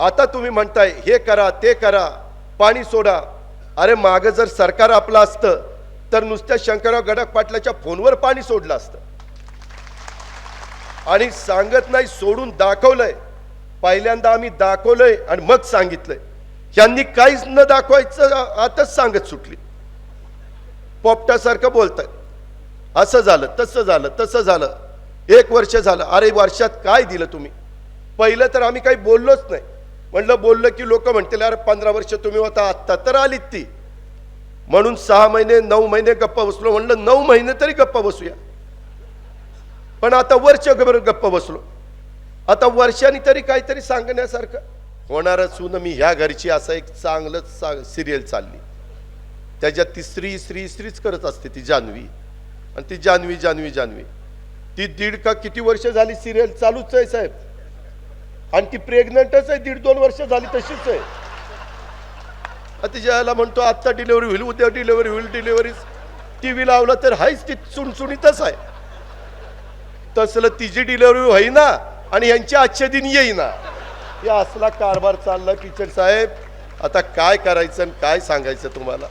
आता तुम्ही म्हणताय हे करा ते करा, पाणी सोडा. अरे मागं जर सरकार आपलं असतं तर नुसत्या शंकरराव गडाख पाटलाच्या फोनवर पाणी सोडलं असतं. आणि सांगत नाही, सोडून दाखवलंय. पहिल्यांदा आम्ही दाखवलंय आणि मग सांगितलंय. यांनी काहीच न दाखवायचं आताच सांगत सुटली. पोपटासारखं बोलताय, असं झालं तसं झालं तसं झालं, 1 वर्ष झालं. अरे वर्षात काय दिलं तुम्ही? पहिलं तर आम्ही काही बोललोच नाही. म्हणलं बोललं की लोक म्हणतील अरे 15 वर्ष तुम्ही होता, आत्ता तर आलीत ती. म्हणून 6 महिने 9 महिने गप्पा बसलो. म्हणलं 9 महिने तरी गप्पा बसूया. पण आता वर्षभर गप्पा बसलो. आता वर्षांनी तरी काहीतरी सांगण्यासारखं होणारच. मी ह्या घरची असं एक चांगलंच सिरियल चालली, त्याच्यात ती स्त्रीच करत असते, ती जान्हवी. आणि ती जान्हवी जान्हवी जान्हवी ती 1.5 का किती वर्ष झाली सिरियल चालूच आहे साहेब. आणि ती प्रेग्नंटच आहे, 1.5-2 वर्ष झाली तशीच आहे. तिच्याला म्हणतो आत्ता डिलिव्हरी होईल, उद्या डिलिव्हरी होईल, डिलिव्हरी. टीव्ही लावला तर हायच ती चुणचुणीतच आहे. तसलं तिची डिलिव्हरी होईना आणि यांची आजच्या दिन येईना. या असला कारभार चालला टीचर साहेब. आता काय करायचं आणि काय सांगायचं तुम्हाला.